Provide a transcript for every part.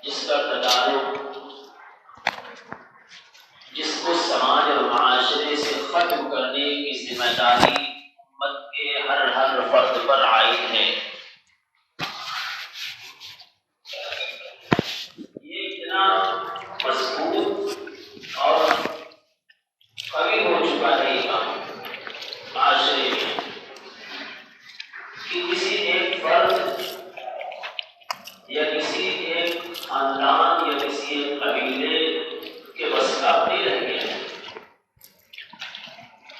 جس کا تدارک، جس کو سماج اور معاشرے سے ختم کرنے کی ذمہ داری امت کے ہر فرد پر عائد ہے۔ یہ اتنا مضبوط اور قوی ہو چکا ہے یہ کام معاشرے میں کہ کسی ایک فرد یا کسی ایک خاندان یا کسی ایک قبیلے کے بس کا نہیں رہ گیا ہے۔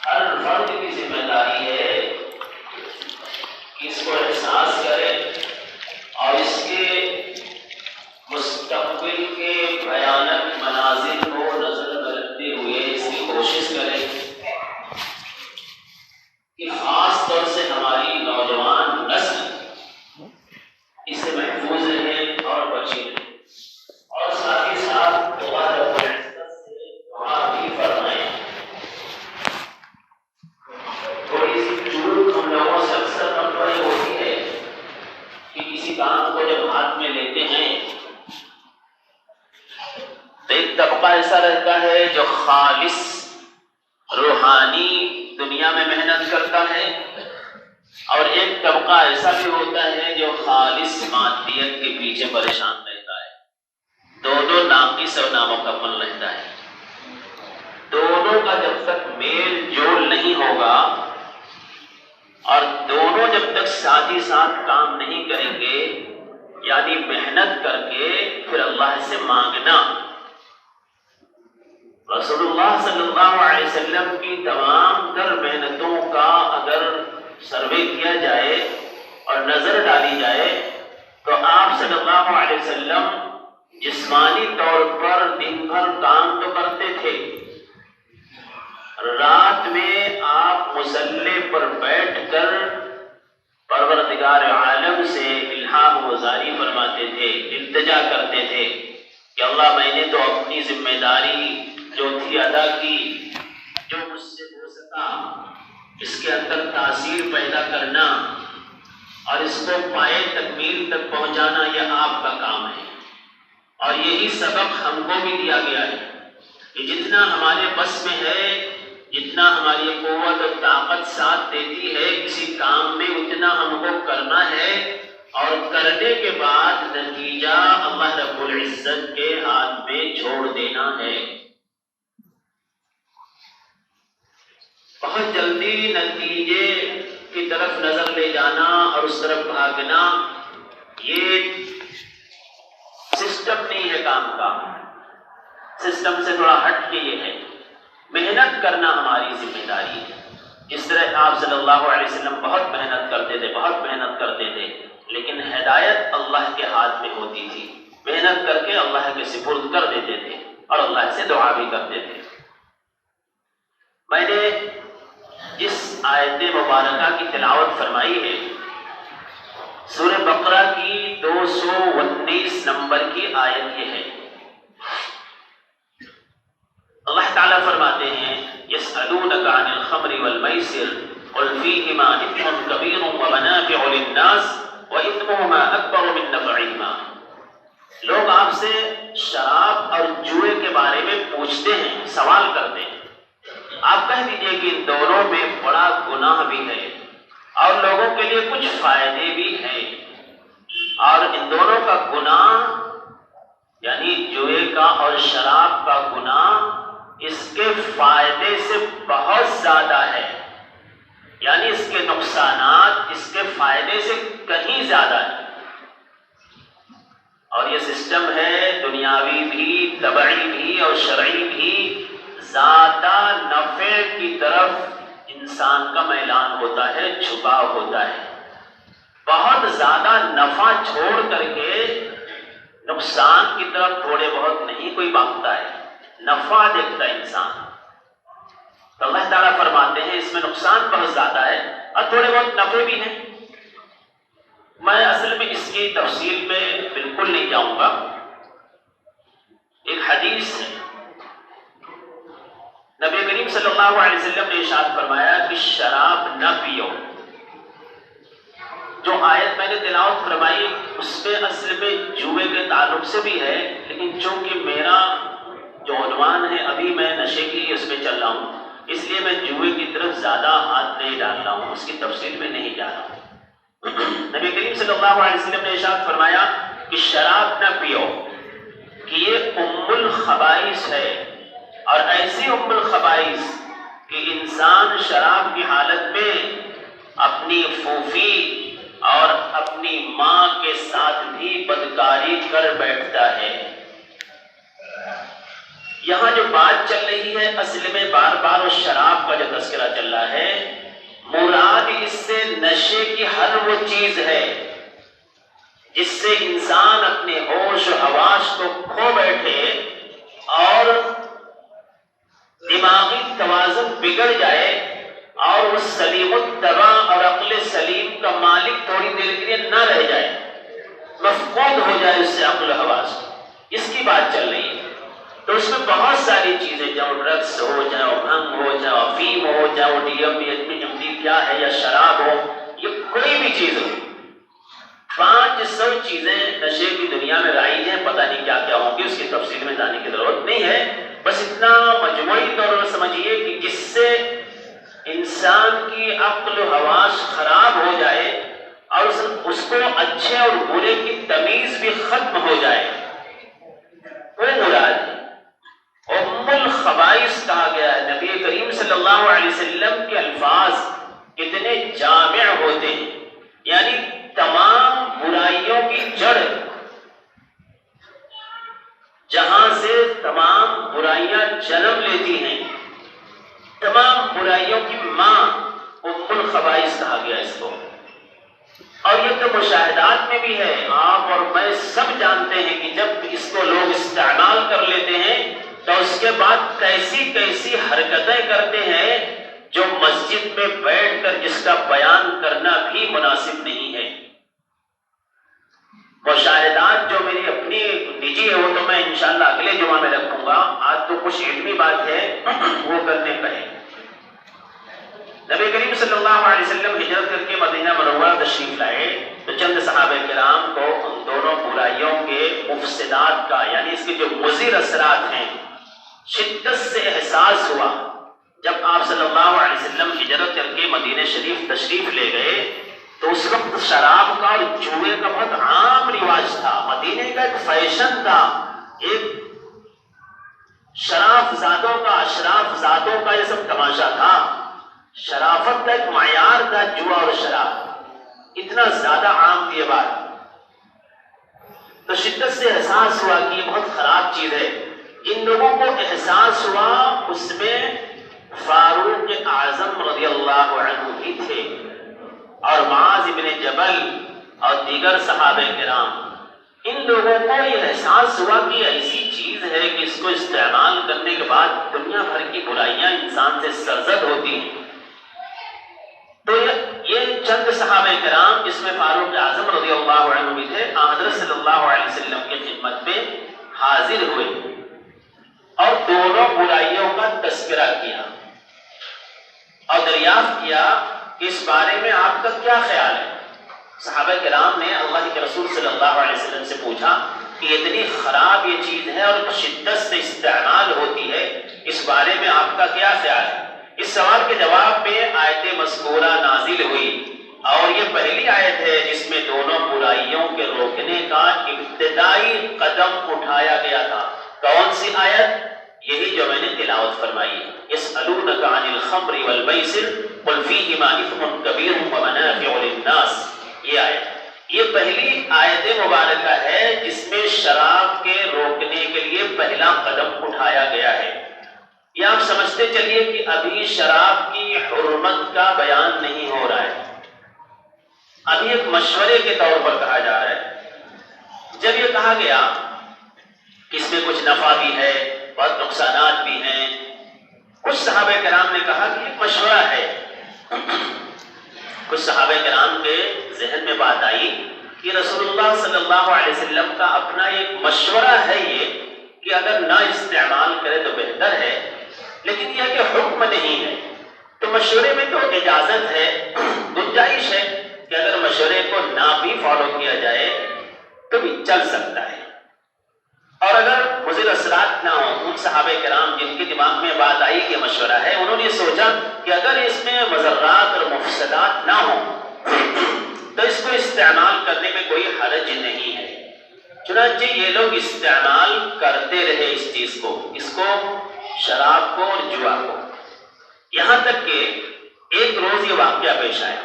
ہر فرد کی ذمہ داری ہے کہ اس کو احساس کرے اور اس کے مستقبل کے بھیانک مناظر کو نظر میں رکھتے ہوئے اس کی کوشش کرے کہ خاص طور سے ہماری نوجوان نسل اس سے محفوظ رہے اور بچی رہے، اور ساتھ ہی ساتھ اللہ رب العزت سے دعا بھی فرمائیں۔ تھوڑی سی چوک ہم لوگوں سے اکثر ہم پر یہ ہوتی ہے کہ کسی کام کو جب ہاتھ میں لیتے ہیں تو ایک طبقہ ایسا رہتا ہے جو خالص روحانی دنیا میں محنت کرتا ہے، اور ایک طبقہ ایسا بھی ہوتا ہے جو خالص مادیت کے پیچھے پریشان رہتا ہے۔ دونوں ناقص اور نامکمل رہتا ہے۔ دونوں کا جب تک میل جول نہیں ہوگا اور دونوں جب تک ساتھ ہی ساتھ کام نہیں کریں گے، یعنی محنت کر کے پھر اللہ سے مانگنا، رسول اللہ صلی اللہ علیہ وسلم کی تمام تر محنتوں کا اگر سروے کیا جائے اور نظر ڈالی جائے تو آپ صلی اللہ علیہ وسلم جسمانی طور پر دن بھر کام تو کرتے تھے، رات میں آپ مصلی پر بیٹھ کر پروردگار عالم سے الہام گزاری فرماتے تھے، التجا کرتے تھے کہ اللہ میں نے تو اپنی ذمہ داری جو تھی ادا کی، جو مجھ سے ہو سکا اس کے اندر تاثیر پیدا کرنا اور اس کو پائے تکمیل تک پہنچانا یہ آپ کا کام ہے۔ اور یہی سبق ہم کو بھی دیا گیا ہے کہ جتنا ہمارے بس میں ہے، جتنا ہماری قوت اور طاقت ساتھ دیتی ہے کسی کام میں، اتنا ہم کو کرنا ہے، اور کرنے کے بعد نتیجہ اللہ رب العزت کے ہاتھ میں چھوڑ دینا ہے۔ بہت جلدی نتیجے کی طرف نظر لے جانا اور اس طرف بھاگنا یہ سسٹم نہیں ہے کام کا۔ سسٹم سے تھوڑا ہٹ کے یہ ہے محنت کرنا ہماری ذمہ داری ہے۔ جس طرح آپ صلی اللہ علیہ وسلم بہت محنت کرتے تھے، بہت محنت کرتے تھے، لیکن ہدایت اللہ کے ہاتھ میں ہوتی تھی، محنت کر کے اللہ کے سپرد کر دیتے تھے اور اللہ سے دعا بھی کرتے تھے۔ میں نے جس آیت مبارکہ کی تلاوت فرمائی ہے سورہ بقرہ کی 219 نمبر کی آیت یہ ہے۔ اللہ تعالیٰ فرماتے ہیں يَسْأَلُونَكَ عَنِ الْخَمْرِ وَالْمَيْسِرِ قُلْ فِيهِمَا إِثْمٌ كَبِيرٌ وَمَنَافِعُ لِلنَّاسِ وَإِثْمُهُمَا أَكْبَرُ مِن نَّفْعِهِمَا۔ لوگ آپ سے شراب اور جوئے کے بارے میں پوچھتے ہیں، سوال کرتے ہیں، آپ کہہ دیجئے کہ ان دونوں میں بڑا گناہ بھی ہے اور لوگوں کے لیے کچھ فائدے بھی ہیں، اور ان دونوں کا گناہ یعنی جوئے کا اور شراب کا گناہ اس کے فائدے سے بہت زیادہ ہے، یعنی اس کے نقصانات اس کے فائدے سے کہیں زیادہ ہے۔ اور یہ سسٹم ہے دنیاوی بھی، طبعی بھی اور شرعی بھی، زیادہ نفع کی طرف انسان کا میلان ہوتا ہے، جھکاؤ ہوتا ہے۔ بہت زیادہ نفع چھوڑ کر کے نقصان کی طرف تھوڑے بہت نہیں کوئی بھاگتا ہے، نفع دیکھتا ہے انسان۔ تو اللہ تعالیٰ فرماتے ہیں اس میں نقصان بہت زیادہ ہے اور تھوڑے بہت نفع بھی ہیں۔ میں اصل میں اس کی تفصیل میں بالکل نہیں جاؤں گا۔ ایک حدیث ہے، نبی کریم صلی اللہ علیہ وسلم نے ارشاد فرمایا کہ شراب نہ پیو، جو آیت میں نے تلاوت فرمائی اس میں اصل میں جوئے کے تعلق سے بھی ہے، لیکن چونکہ میرا جو عنوان ہے ابھی میں نشے کی اس میں چل رہا ہوں، اس لیے میں جوئے کی طرف زیادہ ہاتھ نہیں ڈال رہا ہوں، اس کی تفصیل میں نہیں جا رہا ہوں۔ نبی کریم صلی اللہ علیہ وسلم نے ارشاد فرمایا کہ شراب نہ پیو، کہ یہ ام الخبائث ہے، اور ایسی ام الخبائث کہ انسان شراب کی حالت میں اپنی پھوپھی اور اپنی ماں کے ساتھ بھی بدکاری کر بیٹھتا ہے۔ یہاں جو بات چل رہی ہے اصل میں بار بار اس شراب کا جو تذکرہ چل رہا ہے، مراد اس سے نشے کی ہر وہ چیز ہے جس سے انسان اپنے ہوش و حواس کو کھو بیٹھے اور دماغی توازن بگڑ جائے اور وہ سلیم الطبع اور عقل سلیم کا مالک تھوڑی دیر کے لیے نہ رہ جائے، مفقود ہو جائے اس سے عقل و حواس، اس کی بات چل رہی ہے۔ تو اس میں بہت ساری چیزیں، چاہے ڈرگس ہو، چاہے وہ بھنگ ہو، چاہے افیم ہو، چاہے وہ ڈی ایم ڈی کیا ہے یا شراب ہو، یہ کوئی بھی چیز ہو، 500 چیزیں نشے کی دنیا میں رائج ہیں، پتہ نہیں کیا کیا ہوں گی، اس کی تفصیل میں جانے کی ضرورت نہیں ہے، بس اتنا مجموعی طور پر سمجھیے کہ جس سے انسان کی عقل و حواس خراب ہو جائے اور اس کو اچھے اور برے کی تمیز بھی ختم ہو جائے، وہ مراد ہے۔ ام الخبائث کہا گیا ہے۔ نبی کریم صلی اللہ علیہ وسلم کے الفاظ کتنے جامع ہوتے ہیں، یعنی تمام برائیوں کی جڑ، جہاں سے تمام برائیاں جنم لیتی ہیں، تمام برائیوں کی ماں ام الخبائث کہا گیا اس کو۔ اور یہ تو مشاہدات میں بھی ہے، آپ اور میں سب جانتے ہیں کہ جب اس کو لوگ استعمال کر لیتے ہیں تو اس کے بعد کیسی کیسی حرکتیں کرتے ہیں جو مسجد میں بیٹھ کر جس کا بیان کرنا بھی مناسب نہیں ہے۔ مشاہدات جو میری اپنی نجی ہے وہ تو میں انشاءاللہ اگلے جمعہ میں رکھوں گا، آج تو کچھ علمی بات ہے وہ کرنے کا ہے۔ نبی کریم صلی اللہ علیہ وسلم ہجرت کر کے مدینہ منورہ تشریف لائے تو چند صحابہ کرام کو ان دونوں برائیوں کے مفسدات کا، یعنی اس کے جو مضر اثرات ہیں، شدت سے احساس ہوا۔ جب آپ صلی اللہ علیہ وسلم ہجرت کر کے مدینہ شریف تشریف لے گئے تو اس وقت شراب کا اور جوئے کا بہت عام رواج تھا، مدینے کا ایک فیشن تھا، ایک اشراف زادوں کا یہ سب تماشا تھا، شرافت کا ایک معیار تھا جوا اور شراب، اتنا زیادہ عام تھی یہ بات۔ تو شدت سے احساس ہوا کہ یہ بہت خراب چیز ہے۔ ان لوگوں کو احساس ہوا، اس میں فاروق اعظم رضی اللہ عنہ بھی تھے اور معاذ بن جبل اور دیگر صحابہ کرام۔ ان لوگوں کو یہ احساس ہوا کہ ایسی چیز ہے کہ اس کو استعمال کرنے کے بعد دنیا بھر کی برائیاں انسان سے سرزد ہوتی ہیں۔ تو یہ چند صحابہ کرام جس میں فاروق اعظم رضی اللہ عنہ بھی تھے، حضرت صلی اللہ علیہ وسلم کی خدمت میں حاضر ہوئے اور دونوں برائیوں کا تذکرہ کیا اور دریافت کیا کہ اس بارے میں آپ کا کیا خیال ہے۔ صحابہ کرام نے اللہ کے رسول صلی اللہ علیہ وسلم سے پوچھا کہ اتنی خراب یہ چیز ہے اور شدت سے استعمال ہوتی ہے، اس بارے میں آپ کا کیا خیال ہے۔ اس سوال کے جواب میں آیت مذکورہ نازل ہوئی اور یہ پہلی آیت ہے جس میں دونوں برائیوں کے روکنے کا ابتدائی قدم اٹھایا گیا تھا۔ کون سی آیت؟ یہی جو میں نے تلاوت فرمائی ہے، يَسْأَلُونَكَ عَنِ الْخَمْرِ وَالْمَيْسِرِ قُلْ فِيهِمَا إِثْمٌ كَبِيرٌ وَمَنَافِعُ لِلنَّاسِ۔ یہ آیت، یہ پہلی آیت مبارکہ ہے جس میں شراب کے روکنے کے لیے پہلا قدم اٹھایا گیا ہے۔ یہ آپ سمجھتے چلیے کہ ابھی شراب کی حرمت کا بیان نہیں ہو رہا ہے، ابھی ایک مشورے کے طور پر کہا جا رہا ہے۔ جب یہ کہا گیا کہ اس میں کچھ نفع بھی ہے، بہت نقصانات بھی ہیں، کچھ صحابہ کرام نے کہا کہ یہ مشورہ ہے۔ کچھ صحابہ کرام کے ذہن میں بات آئی کہ رسول اللہ صلی اللہ علیہ وسلم کا اپنا ایک مشورہ ہے یہ کہ اگر نہ استعمال کرے تو بہتر ہے، لیکن یہ کہ حکم نہیں ہے، تو مشورے میں تو اجازت ہے، گنجائش ہے کہ اگر مشورے کو نہ بھی فالو کیا جائے تو بھی چل سکتا ہے، اور اگر مضر اثرات نہ ہوں. ان صحابہ کرام جن کے دماغ میں بات آئی کہ مشورہ ہے، انہوں نے سوچا کہ اگر اس میں مضرات اور مفسدات نہ ہوں تو اس کو استعمال کرنے میں کوئی حرج نہیں ہے. چنانچہ یہ لوگ استعمال کرتے رہے اس چیز کو، اس کو، شراب کو اور جوا کو، یہاں تک کہ ایک روز یہ واقعہ پیش آیا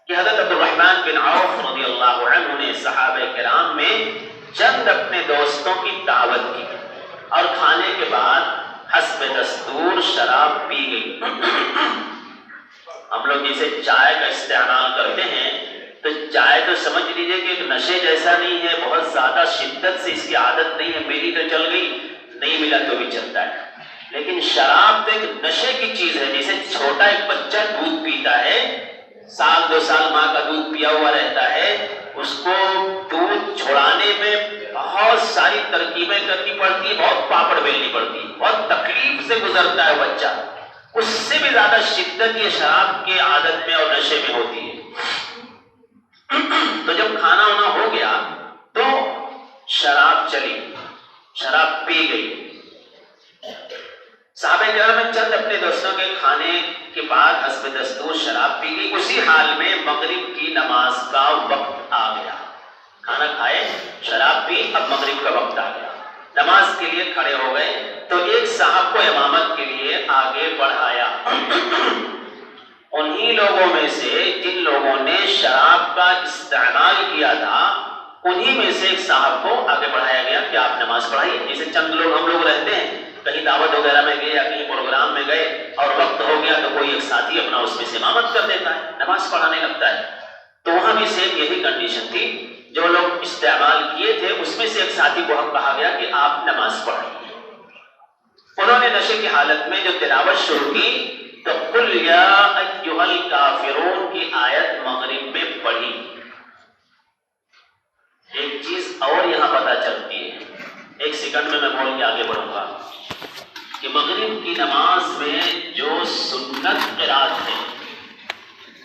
کہ حضرت عبد الرحمن بن عوف رضی اللہ عنہ نے صحابہ کرام میں چند اپنے دوستوں کی دعوت کی اور کھانے کے بعد حسب دستور شراب پی گئی. ہم لوگ جیسے چائے کا استعمال کرتے ہیں تو چائے تو سمجھ لیجئے کہ ایک نشے جیسا نہیں ہے، بہت زیادہ شدت سے اس کی عادت نہیں ہے، میری تو چل گئی، نہیں ملا تو بھی چلتا ہے. لیکن شراب تو ایک نشے کی چیز ہے. جیسے چھوٹا ایک بچہ دودھ پیتا ہے، سال 2 سال ماں کا دودھ پیا ہوا رہتا ہے، اس کو دودھ چھڑانے میں بہت ساری ترکیبیں کرنی پڑتی ہے، بہت پاپڑ بیلنی پڑتی ہے، بہت تکلیف سے گزرتا ہے بچہ. اس سے بھی زیادہ شدت یہ شراب کی عادت میں اور نشے میں ہوتی ہے. تو جب کھانا وانا ہو گیا تو شراب چلی، شراب پی گئی. صحابہ کرام میں چند اپنے دوستوں کے کھانے کے بعد حسب دستور شراب پی گئی. اسی حال میں مغرب کی نماز کا وقت آ گیا. کھانا کھائے، شراب پی، اب مغرب کا وقت آ گیا، نماز کے لیے کھڑے ہو گئے. تو ایک صاحب کو امامت کے لیے آگے بڑھایا. انہی لوگوں میں سے جن لوگوں نے شراب کا استعمال کیا تھا، انہی میں سے ایک صاحب کو آگے بڑھایا گیا کہ آپ نماز پڑھائیے. جیسے چند لوگ ہم لوگ رہتے ہیں، کہیں دعوت وغیرہ میں گئے یا کہیں پروگرام میں گئے اور وقت ہو گیا تو کوئی ایک ساتھی اپنا اس میں سے امامت کر دیتا ہے، نماز پڑھانے لگتا ہے. تو وہاں بھی سیم یہی کنڈیشن تھی. جو لوگ استعمال کیے تھے اس میں سے ایک ساتھی کو کہا گیا کہ آپ نماز پڑھائیے. انہوں نے نشے کی حالت میں جو تلاوت شروع کی تو قل یا ایھا الکافرون کی آیت مغرب میں پڑھی. ایک چیز اور یہاں پتہ چلتی ہے، ایک سیکنڈ میں بول کے آگے بڑھوں گا، کہ مغرب کی نماز میں جو سنت قرات ہے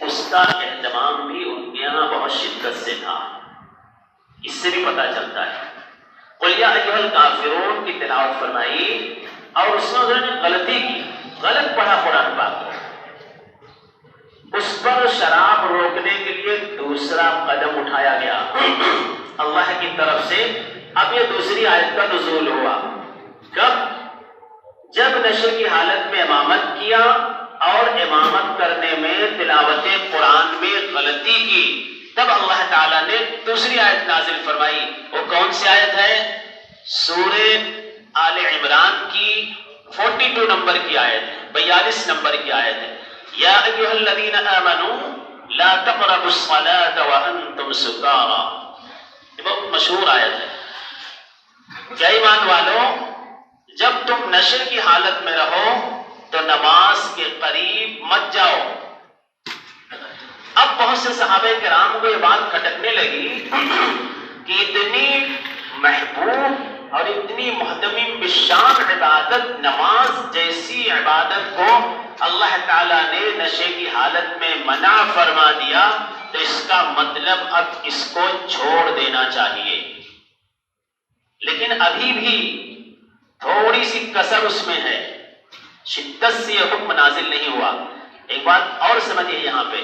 اس کا اہتمام بھی ان کے یہاں بہت شدت سے تھا. اس سے بھی پتہ چلتا ہے. قل یا ایھا الکافرون کی تلاوت فرمائی اور اس میں انہوں نے غلطی کی، غلط پڑھا قرآن پاک. اس پر شراب روکنے کے لیے دوسرا قدم اٹھایا گیا اللہ کی طرف سے. اب یہ دوسری آیت کا نزول ہوا. کب؟ جب نشے کی حالت میں امامت کیا اور امامت کرنے میں تلاوت قرآن میں غلطی کی، تب اللہ تعالیٰ نے دوسری آیت نازل فرمائی. وہ کون سی آیت ہے؟ سورہ آل عمران کی 42 نمبر کی آیت ہے، 42 نمبر کی آیت ہے. یا ایھا الذین آمنوا لا تقربوا الصلاة وانتم سکارى. یہ بہت مشہور آیت ہے. کیا ایمان والو، جب تم نشے کی حالت میں رہو تو نماز کے قریب مت جاؤ. اب بہت سے صحابہ کرام کو یہ بات کھٹکنے لگی کہ اتنی محبوب اور اتنی محتمم بالشان عبادت، نماز جیسی عبادت کو اللہ تعالیٰ نے نشے کی حالت میں منع فرما دیا، تو اس کا مطلب اب اس کو چھوڑ دینا چاہیے. لیکن ابھی بھی تھوڑی سی کسر اس میں ہے، شدت سے یہ حکم نازل نہیں ہوا. ایک بات اور سمجھیے یہاں پہ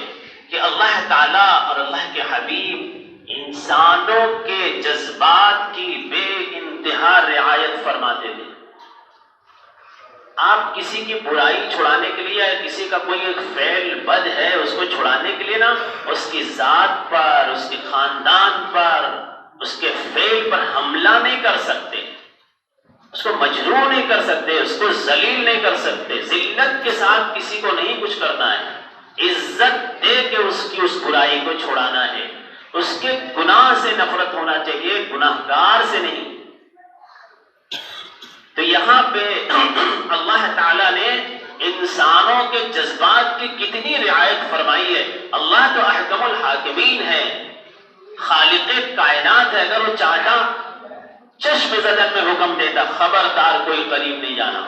کہ اللہ تعالیٰ اور اللہ کے حبیب انسانوں کے جذبات کی بے انتہا رعایت فرماتے تھے. آپ کسی کی برائی چھڑانے کے لیے یا کسی کا کوئی ایک فعل بد ہے اس کو چھڑانے کے لیے نا، اس کی ذات پر، اس کے خاندان پر، اس کے فعل پر حملہ نہیں کر سکتے، اس کو مجروح نہیں کر سکتے، اس کو ذلیل نہیں کر سکتے. ذلت کے ساتھ کسی کو نہیں کچھ کرنا ہے، عزت دے کے اس کی اس برائی کو چھڑانا ہے. اس کے گناہ سے نفرت ہونا چاہیے، گناہگار سے نہیں. تو یہاں پہ اللہ تعالیٰ نے انسانوں کے جذبات کی کتنی رعایت فرمائی ہے. اللہ تو احکم الحاکمین ہے، خالق کائنات ہے. اگر وہ چاہتا چشم زدن میں حکم دیتا خبردار کوئی قریب نہیں جانا،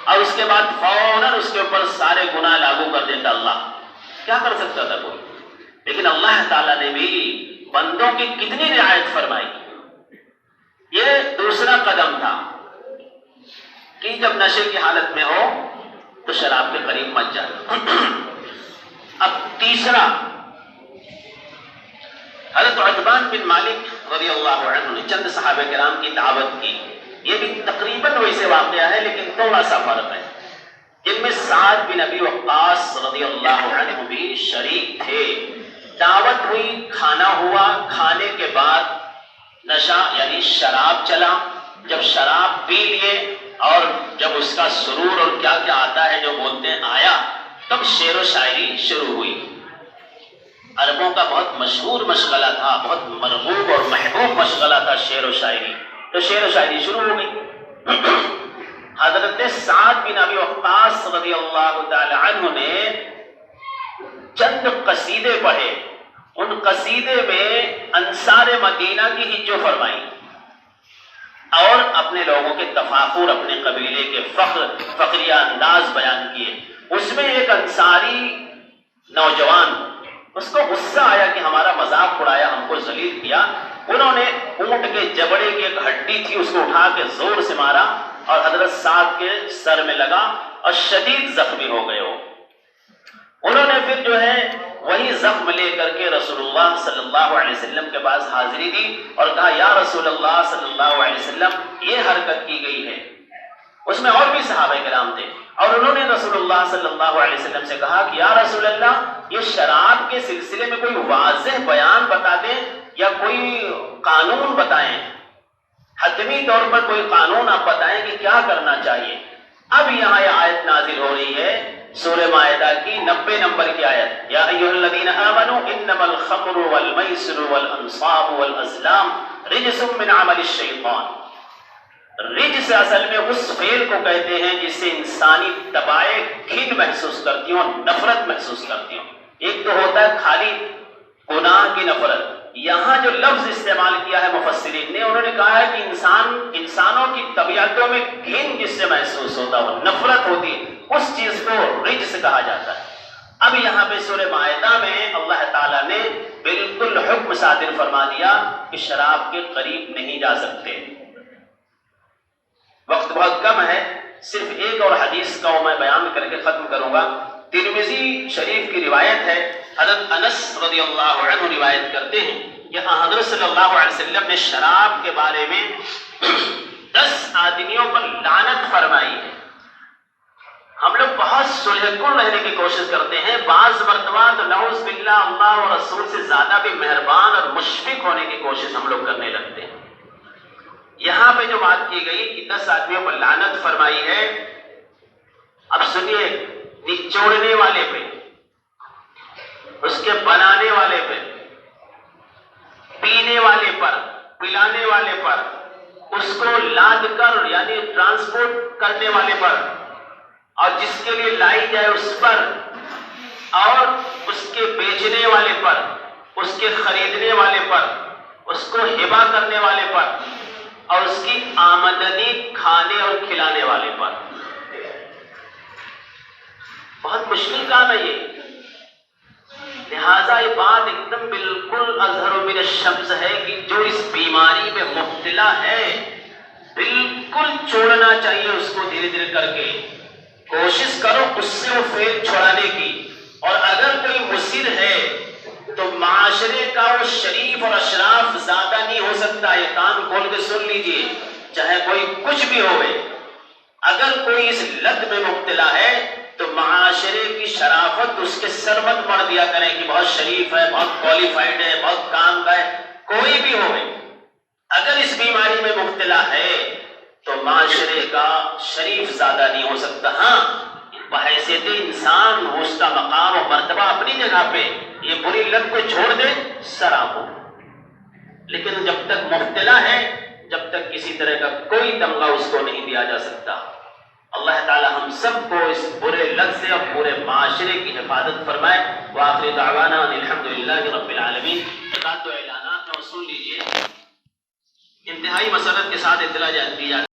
اور اس کے بعد فوراً اس کے اوپر سارے گناہ لاگو کر دیتا. اللہ کیا کر سکتا تھا کوئی؟ لیکن اللہ تعالیٰ نے بھی بندوں کی کتنی رعایت فرمائی. یہ دوسرا قدم تھا کہ جب نشے کی حالت میں ہو تو شراب کے قریب مت جانا. اب تیسرا، حضرت عتبان بن مالک رضی اللہ عنہ نے چند صحابہ کرام کی دعوت کی. یہ بھی تقریباً ویسے واقعہ ہے لیکن تھوڑا سا فرق ہے، جن میں سعد بن ابی وقاص رضی اللہ عنہ بھی شریک تھے. دعوت ہوئی، کھانا ہوا، کھانے کے بعد نشہ یعنی شراب چلا. جب شراب پی لیے اور جب اس کا سرور اور کیا کیا آتا ہے جو بولتے ہیں آیا، تب شعر و شاعری شروع ہوئی. عربوں کا بہت مشہور مشغلہ تھا، بہت مرغوب اور محبوب مشغلہ تھا شعر و شاعری. تو شعر و شاعری شروع ہو گئی. حضرت سعد بن ابی وقاص رضی اللہ تعالی عنہ نے چند قصیدے پڑھے. ان قصیدے میں انصار مدینہ کی ہجو فرمائی اور اپنے لوگوں کے تفاخر، اپنے قبیلے کے فخریہ انداز بیان کیے. اس میں ایک انصاری نوجوان، اس کو غصہ آیا کہ ہمارا مذاق اڑایا، ہم کو ذلیل کیا. انہوں نے اونٹ کے جبڑے کی ایک ہڈی تھی، اس کو اٹھا کے زور سے مارا اور حضرت سعد کے سر میں لگا اور شدید زخمی ہو گئے ہو. انہوں نے پھر جو ہے وہی زخم لے کر کے رسول اللہ صلی اللہ علیہ وسلم کے پاس حاضری دی اور کہا یا رسول اللہ صلی اللہ علیہ وسلم یہ حرکت کی گئی ہے. اس میں اور بھی صحابہ کرام تھے اور انہوں نے رسول اللہ صلی اللہ علیہ وسلم سے کہا کہ یا رسول اللہ یہ شراب کے سلسلے میں کوئی واضح بیان بتا دیں یا کوئی قانون بتائیں، حتمی طور پر کوئی قانون آپ بتائیں کہ کیا کرنا چاہیے. اب یہاں یہ آیت نازل ہو رہی ہے سورہ مائدہ کی 90 نمبر کی آیت، یا ایھا الذین آمنوا انما الخمر والمیسر والانصاب والازلام رجس من عمل الشیطان. رجس اصل میں اس فعل کو کہتے ہیں جس سے انسانی طبائع گھن محسوس کرتی ہوں، نفرت محسوس کرتی ہوں. ایک تو ہوتا ہے خالی گناہ کی نفرت. یہاں جو لفظ استعمال کیا ہے مفسرین نے، انہوں نے کہا ہے کہ انسانوں کی طبیعتوں میں گھن جس سے محسوس ہوتا ہو، نفرت ہوتی ہے، اس چیز کو رجس کہا جاتا ہے. اب یہاں پہ سورہ مائدہ میں اللہ تعالیٰ نے بالکل حکم صادر فرما دیا کہ شراب کے قریب نہیں جا سکتے. وقت بہت کم ہے، صرف ایک اور حدیث کا میں بیان کر کے ختم کروں گا. ترمذی شریف کی روایت ہے، حضرت انس رضی اللہ عنہ روایت کرتے ہیں کہ حضرت صلی اللہ علیہ وسلم نے شراب کے بارے میں 10 آدمیوں پر لعنت فرمائی ہے. ہم لوگ بہت صلح کن رہنے کی کوشش کرتے ہیں، بعض مرتبہ تو نعوذ باللہ اللہ اور رسول سے زیادہ بھی مہربان اور مشفق ہونے کی کوشش ہم لوگ کرنے لگتے ہیں. یہاں پہ جو بات کی گئی کہ 10 آدمیوں پر لعنت فرمائی ہے، اب سنیے، نچوڑنے والے پہ، اس کے بنانے والے پہ، پینے والے پر، پلانے والے پر، اس کو لاد کر یعنی ٹرانسپورٹ کرنے والے پر اور جس کے لیے لائی جائے اس پر اور اس کے بیچنے والے پر، اس کے خریدنے والے پر، اس کو ہبہ کرنے والے پر اور اس کی آمدنی کھانے اور کھلانے والے پر. بہت مشکل کام ہے یہ. لہذا یہ بات ایک دم بالکل اظہر من الشمس ہے کہ جو اس بیماری میں مبتلا ہے بالکل چھوڑنا چاہیے اس کو دھیرے دھیرے کر کے. کوشش کرو اس سے وہ فعل چھڑانے کی. اور اگر کوئی مصر ہے تو معاشرے کا وہ شریف اور اشراف زیادہ نہیں ہو سکتا. یہ کان کھول کے سن لیجئے، چاہے کوئی کچھ بھی ہوئے، اگر کوئی اس لت میں مبتلا ہے تو معاشرے کی شرافت اس کے سر مت مڑ دیا کریں کہ بہت شریف ہے، بہت کوالیفائڈ ہے، بہت کام کا ہے. کوئی بھی ہوئے اگر اس بیماری میں مبتلا ہے تو معاشرے کا شریف زیادہ نہیں ہو سکتا. ہاں بحیثیت انسان اس کا مقام و مرتبہ اپنی جگہ پہ، یہ بری لت کو چھوڑ دے سراب ہو، لیکن جب تک مبتلا ہے، جب تک کسی طرح کا کوئی تمغہ اس کو نہیں دیا جا سکتا. اللہ تعالی ہم سب کو اس برے لت سے اور پورے معاشرے کی حفاظت فرمائے. وآخر دعوانا الحمدللہ رب العالمین. اعلانات میں وصول لیجیے، انتہائی مسرت کے ساتھ اطلاع دی جاتی ہے.